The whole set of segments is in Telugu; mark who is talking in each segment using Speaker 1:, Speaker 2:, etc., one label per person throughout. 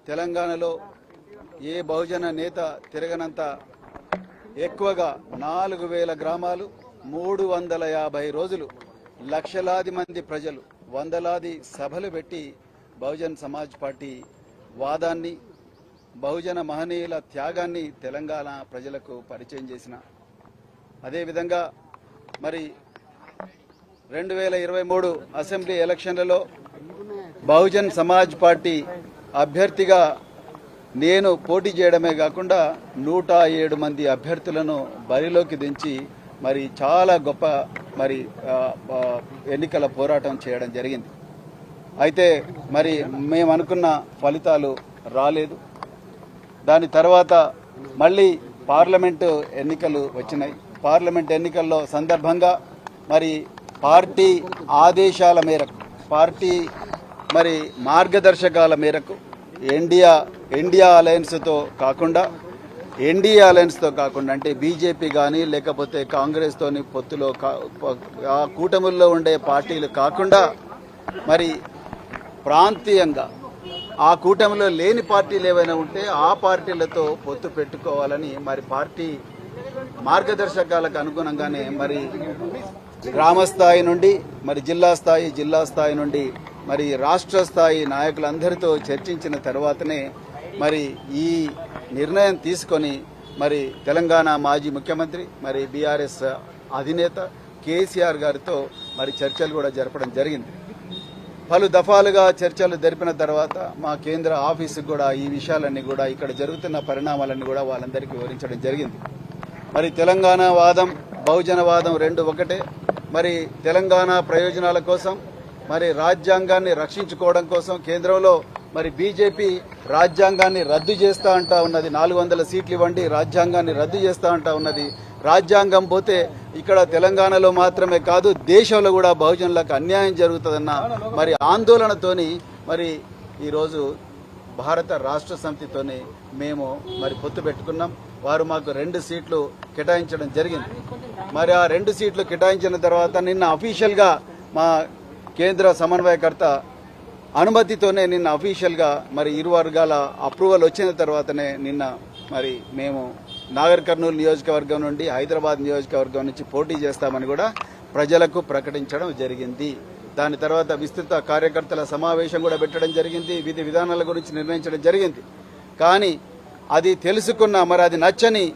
Speaker 1: తెలంగాణలో ఏ బహుజన నేత తిరగనంత ఎక్కువగా 4000 గ్రామాలు 350 రోజులు లక్షలాది మంది ప్రజలు వందలాది సభలు పెట్టి బహుజన్ సమాజ్ పార్టీ వాదాన్ని బహుజన మహనీయుల త్యాగాన్ని తెలంగాణ ప్రజలకు పరిచయం చేసిన అదేవిధంగా మరి 2023 అసెంబ్లీ ఎలక్షన్లలో బహుజన్ సమాజ్ పార్టీ అభ్యర్థిగా నేను పోటీ చేయడమే కాకుండా 107 మంది అభ్యర్థులను బరిలోకి దించి మరి చాలా గొప్ప మరి ఎన్నికల పోరాటం చేయడం జరిగింది. అయితే మరి మేము అనుకున్న ఫలితాలు రాలేదు. దాని తర్వాత మళ్ళీ పార్లమెంటు ఎన్నికలు వచ్చినాయి. పార్లమెంట్ ఎన్నికల్లో సందర్భంగా మరి పార్టీ ఆదేశాల మేరకు పార్టీ మరి మార్గదర్శకాల మేరకు ఇండియా అలయన్స్తో కాకుండా అంటే బీజేపీ కానీ లేకపోతే కాంగ్రెస్తోని పొత్తులో ఆ కూటముల్లో ఉండే పార్టీలు కాకుండా మరి ప్రాంతీయంగా ఆ కూటమిలో లేని పార్టీలు ఏవైనా ఉంటే ఆ పార్టీలతో పొత్తు పెట్టుకోవాలని మరి పార్టీ మార్గదర్శకాలకు అనుగుణంగానే మరి గ్రామ స్థాయి నుండి మరి జిల్లా స్థాయి నుండి మరి రాష్ట్ర స్థాయి నాయకులందరితో చర్చించిన తర్వాతనే మరి ఈ నిర్ణయం తీసుకొని మరి తెలంగాణ మాజీ ముఖ్యమంత్రి మరి బీఆర్ఎస్ అధినేత కేసీఆర్ గారితో మరి చర్చలు కూడా జరపడం జరిగింది. పలు దఫాలుగా చర్చలు జరిపిన తర్వాత మా కేంద్ర ఆఫీసుకు కూడా ఈ విషయాలన్నీ కూడా ఇక్కడ జరుగుతున్న పరిణామాలన్నీ కూడా వాళ్ళందరికీ వివరించడం జరిగింది. మరి తెలంగాణ వాదం బహుజన వాదం రెండు ఒకటే. మరి తెలంగాణ ప్రయోజనాల కోసం మరి రాజ్యాంగాన్ని రక్షించుకోవడం కోసం కేంద్రంలో మరి బీజేపీ రాజ్యాంగాన్ని రద్దు చేస్తా అంటా ఉన్నది. 400 సీట్లు ఇవ్వండి రాజ్యాంగాన్ని రద్దు చేస్తా అంటా ఉన్నది. రాజ్యాంగం పోతే ఇక్కడ తెలంగాణలో మాత్రమే కాదు దేశంలో కూడా బహుజనులకు అన్యాయం జరుగుతుందన్న మరి ఆందోళనతోని మరి ఈరోజు భారత రాష్ట్ర సమితితోని మేము మరి పొత్తు పెట్టుకున్నాం. వారు మాకు 2 సీట్లు కేటాయించడం జరిగింది. మరి ఆ 2 సీట్లు కేటాయించిన తర్వాత నిన్న అఫీషియల్గా మా కేంద్ర సమన్వయకర్త అనుమతితోనే నిన్న అఫీషియల్గా మరి ఇరు వర్గాల అప్రూవల్ వచ్చిన తర్వాతనే నిన్న మరి మేము నాగర్ కర్నూలు నియోజకవర్గం నుండి హైదరాబాద్ నియోజకవర్గం నుంచి పోటీ చేస్తామని కూడా ప్రజలకు ప్రకటించడం జరిగింది. దాని తర్వాత విస్తృత కార్యకర్తల సమావేశం కూడా పెట్టడం జరిగింది. విధి విధానాల గురించి నిర్ణయించడం జరిగింది. కానీ అది తెలుసుకున్న మరి అది నచ్చని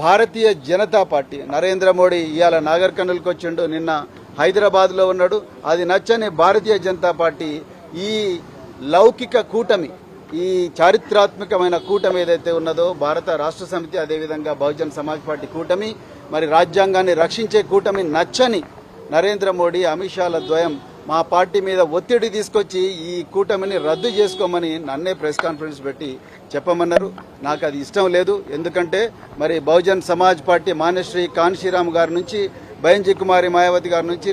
Speaker 1: భారతీయ జనతా పార్టీ నరేంద్ర మోడీ ఇవాళ నాగర్ కర్నూలుకి వచ్చిండు, నిన్న హైదరాబాద్లో ఉన్నాడు. అది నచ్చని భారతీయ జనతా పార్టీ ఈ లౌకిక కూటమి ఈ చారిత్రాత్మకమైన కూటమి ఏదైతే ఉన్నదో భారత రాష్ట్ర సమితి అదేవిధంగా బహుజన్ సమాజ్ పార్టీ కూటమి మరి రాజ్యాంగాన్ని రక్షించే కూటమి నచ్చని నరేంద్ర మోడీ అమిత్ షాల ద్వయం మా పార్టీ మీద ఒత్తిడి తీసుకొచ్చి ఈ కూటమిని రద్దు చేసుకోమని నన్నే ప్రెస్ కాన్ఫరెన్స్ పెట్టి చెప్పమన్నారు. నాకు అది ఇష్టం లేదు. ఎందుకంటే మరి బహుజన్ సమాజ్ పార్టీ మాన్యశ్రీ కాన్షీరామ్ గారి నుంచి బైంజీ కుమారి మాయావతి గారి నుంచి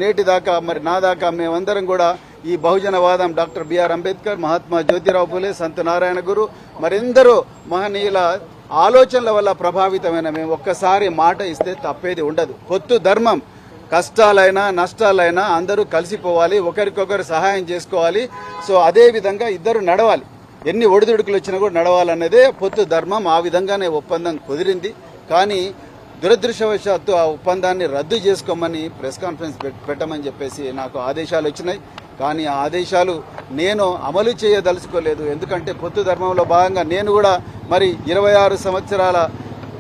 Speaker 1: నేటి దాకా మరి నా దాకా మేమందరం కూడా ఈ బహుజనవాదం డాక్టర్ బిఆర్ అంబేద్కర్, మహాత్మా జ్యోతిరావు పూలే, సంత్ నారాయణ గురు మరెందరో మహనీయుల ఆలోచనల వల్ల ప్రభావితమైన మేము ఒక్కసారి మాట ఇస్తే తప్పేది ఉండదు. పొత్తు ధర్మం కష్టాలైనా నష్టాలైనా అందరూ కలిసిపోవాలి, ఒకరికొకరు సహాయం చేసుకోవాలి. సో అదే విధంగా ఇద్దరు నడవాలి, ఎన్ని ఒడిదుడుకులు వచ్చినా కూడా నడవాలన్నదే పొత్తు ధర్మం. ఆ విధంగానే ఒప్పందం కుదిరింది. కానీ దురదృష్టవశాత్తు ఆ ఒప్పందాన్ని రద్దు చేసుకోమని ప్రెస్ కాన్ఫరెన్స్ పెట్టమని చెప్పేసి నాకు ఆదేశాలు వచ్చినాయి. కానీ ఆ ఆదేశాలు నేను అమలు చేయదలుచుకోలేదు. ఎందుకంటే పొత్తు ధర్మంలో భాగంగా నేను కూడా మరి 26 సంవత్సరాల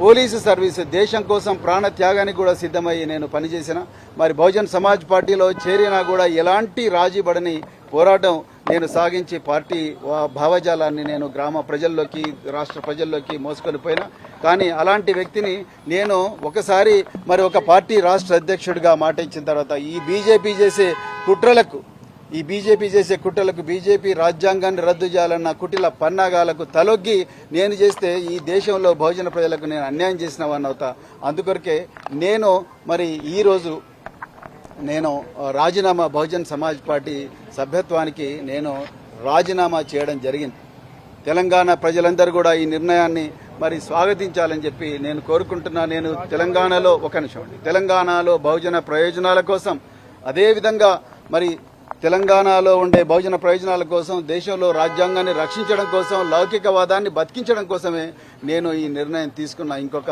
Speaker 1: పోలీసు సర్వీసు దేశం కోసం ప్రాణ త్యాగానికి కూడా సిద్ధమయ్యి నేను పనిచేసిన మరి బహుజన్ సమాజ్ పార్టీలో చేరినా కూడా ఎలాంటి రాజీపడని పోరాటం నేను సాగించి పార్టీ భావజాలాన్ని నేను గ్రామ ప్రజల్లోకి రాష్ట్ర ప్రజల్లోకి మోసుకొనిపోయినా. కానీ అలాంటి వ్యక్తిని నేను ఒకసారి మరి ఒక పార్టీ రాష్ట్ర అధ్యక్షుడిగా మాట ఇచ్చిన తర్వాత ఈ బీజేపీ చేసే కుట్రలకు బీజేపీ రాజ్యాంగాన్ని రద్దు చేయాలన్న కుటిల పన్నాగాలకు తలొగ్గి నేను చేస్తే ఈ దేశంలో బహుజన ప్రజలకు నేను అన్యాయం చేసిన వాడిని అవుతా. అందుకొరకే నేను మరి ఈరోజు నేను రాజీనామా బహుజన్ సమాజ్ పార్టీ సభ్యత్వానికి నేను రాజీనామా చేయడం జరిగింది. తెలంగాణ ప్రజలందరూ కూడా ఈ నిర్ణయాన్ని మరి స్వాగతించాలని చెప్పి నేను కోరుకుంటున్నా. నేను తెలంగాణలో బహుజన ప్రయోజనాల కోసం అదేవిధంగా మరి తెలంగాణలో ఉండే బహుజన ప్రయోజనాల కోసం, దేశంలో రాజ్యాంగాన్ని రక్షించడం కోసం, లౌకికవాదాన్ని బతికించడం కోసమే నేను ఈ నిర్ణయం తీసుకున్న, ఇంకొక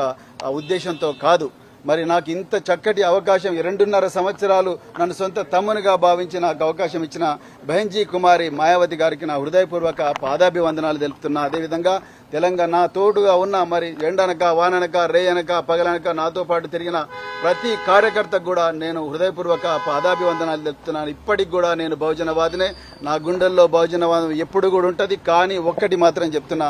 Speaker 1: ఉద్దేశంతో కాదు. మరి నాకు ఇంత చక్కటి అవకాశం 2.5 సంవత్సరాలు నన్ను సొంత తమ్మునిగా భావించి నాకు అవకాశం ఇచ్చిన బహన్జీ కుమారి మాయావతి గారికి నా హృదయపూర్వక పాదాభివందనాలు తెలుపుతున్నా. అదేవిధంగా తెలంగాణ నా తోడుగా ఉన్న మరి ఎండనక వాననక రేయనక పగలనక నాతో పాటు తిరిగిన ప్రతి కార్యకర్తకు కూడా నేను హృదయపూర్వక పాదాభివందనాలు తెలుపుతున్నాను. ఇప్పటికి కూడా నేను బహుజనవాదినే, నా గుండెల్లో బహుజనవాదం ఎప్పుడు కూడా ఉంటుంది. కానీ ఒక్కటి మాత్రం చెప్తున్నా,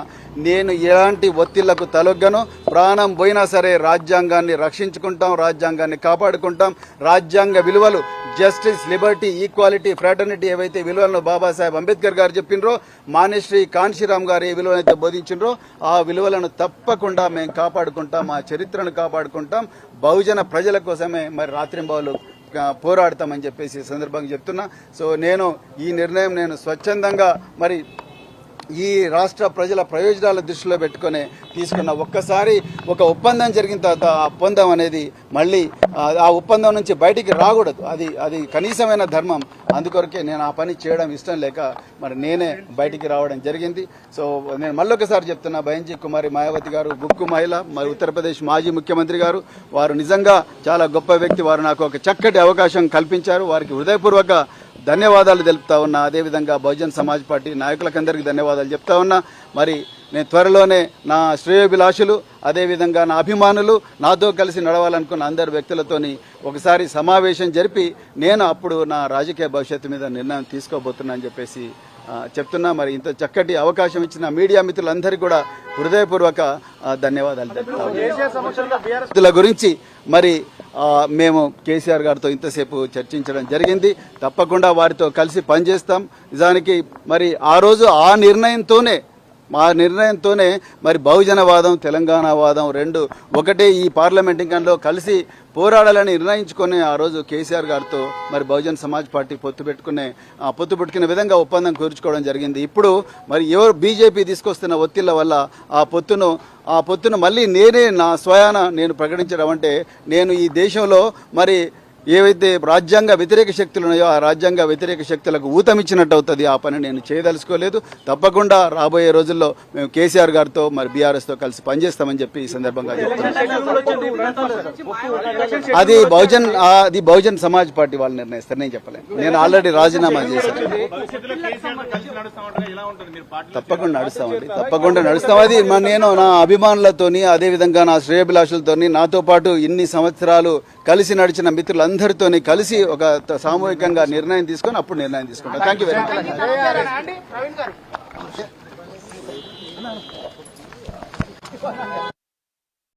Speaker 1: నేను ఎలాంటి ఒత్తిళ్లకు తలొగ్గను. ప్రాణం పోయినా సరే రాజ్యాంగాన్ని రక్షించుకుంటాం, రాజ్యాంగాన్ని కాపాడుకుంటాం. రాజ్యాంగ విలువలు జస్టిస్, లిబర్టీ, ఈక్వాలిటీ, ఫ్రాటర్నిటీ ఏవైతే విలువలను బాబాసాహెబ్ అంబేద్కర్ గారు చెప్పినరో, మానేశ్రీ కాన్షీరామ్ గారు ఏ విలువలైతే బోధించినరో ఆ విలువలను తప్పకుండా మేము కాపాడుకుంటాం, మా చరిత్రను కాపాడుకుంటాం. బహుజన ప్రజల కోసమే మరి రాత్రింబవలు పోరాడతామని చెప్పేసి సందర్భంగా చెప్తున్నా. సో ఈ నిర్ణయం నేను స్వచ్ఛందంగా మరి ఈ రాష్ట్ర ప్రజల ప్రయోజనాల దృష్టిలో పెట్టుకుని తీసుకున్న. ఒక్కసారి ఒక ఒప్పందం జరిగిన తర్వాత ఆ ఒప్పందం అనేది మళ్ళీ ఆ ఒప్పందం నుంచి బయటికి రాకూడదు. అది కనీసమైన ధర్మం. అందుకొరకే నేను ఆ పని చేయడం ఇష్టం లేక మరి నేనే బయటికి రావడం జరిగింది. సో నేను మళ్ళొకసారి చెప్తున్నా, బహన్జీ కుమారి మాయావతి గారు ఉక్కు మహిళ, మరి ఉత్తరప్రదేశ్ మాజీ ముఖ్యమంత్రి గారు, వారు నిజంగా చాలా గొప్ప వ్యక్తి. వారు నాకు ఒక చక్కటి అవకాశం కల్పించారు. వారికి హృదయపూర్వక ధన్యవాదాలు తెలుపుతా ఉన్నా. అదేవిధంగా బహుజన్ సమాజ్ పార్టీ నాయకులకందరికీ ధన్యవాదాలు చెప్తా ఉన్నా. మరి నేను త్వరలోనే నా శ్రేయోభిలాషులు, అదేవిధంగా నా అభిమానులు, నాతో కలిసి నడవాలనుకున్న అందరు వ్యక్తులతోని ఒకసారి సమావేశం జరిపి నేను అప్పుడు నా రాజకీయ భవిష్యత్తు మీద నిర్ణయం తీసుకోబోతున్నా అని చెప్పేసి చెప్తున్నా. మరి ఇంత చక్కటి అవకాశం ఇచ్చిన మీడియా మిత్రులందరికీ కూడా హృదయపూర్వక ధన్యవాదాలు తెలుపుతా. గురించి మరి మేము కేసీఆర్ గారితో ఇంతసేపు చర్చించడం జరిగింది. తప్పకుండా వారితో కలిసి పనిచేస్తాం. నిజానికి మరి ఆ రోజు ఆ నిర్ణయంతోనే మరి బహుజనవాదం, తెలంగాణవాదం రెండు ఒకటే ఈ పార్లమెంట్ ఇంకంలో కలిసి పోరాడాలని నిర్ణయించుకుని ఆ రోజు కేసీఆర్ గారితో మరి బహుజన్ సమాజ్ పార్టీ పొత్తు పెట్టుకునే విధంగా ఒప్పందం కూర్చుకోవడం జరిగింది. ఇప్పుడు మరి ఎవరు బీజేపీ తీసుకొస్తున్న ఒత్తిళ్ల వల్ల ఆ పొత్తును మళ్ళీ నేనే నా స్వయాన నేను ప్రకటించడం అంటే, నేను ఈ దేశంలో మరి ఏవైతే రాజ్యాంగ వ్యతిరేక శక్తులు ఉన్నాయో ఆ రాజ్యాంగ వ్యతిరేక శక్తులకు ఊతమిచ్చినట్టు అవుతుంది. ఆ పని నేను చేయదలుచుకోలేదు. తప్పకుండా రాబోయే రోజుల్లో మేము కేసీఆర్ గారితో మరి బీఆర్ఎస్తో కలిసి పనిచేస్తామని చెప్పి ఈ సందర్భంగా చెప్తున్నాను. అది బహుజన్ సమాజ్ పార్టీ వాళ్ళు నిర్ణయిస్తారు, నేను చెప్పలేను. నేను ఆల్రెడీ రాజీనామా చేశాను. తప్పకుండా నడుస్తాం. అది నేను నా అభిమానులతోని, అదేవిధంగా నా శ్రేయోభిలాషులతోని, నాతో పాటు ఇన్ని సంవత్సరాలు కలిసి నడిచిన మిత్రులందరితోని కలిసి ఒక సామూహికంగా నిర్ణయం తీసుకొని అప్పుడు నిర్ణయం తీసుకుంటాం. Thank you very much.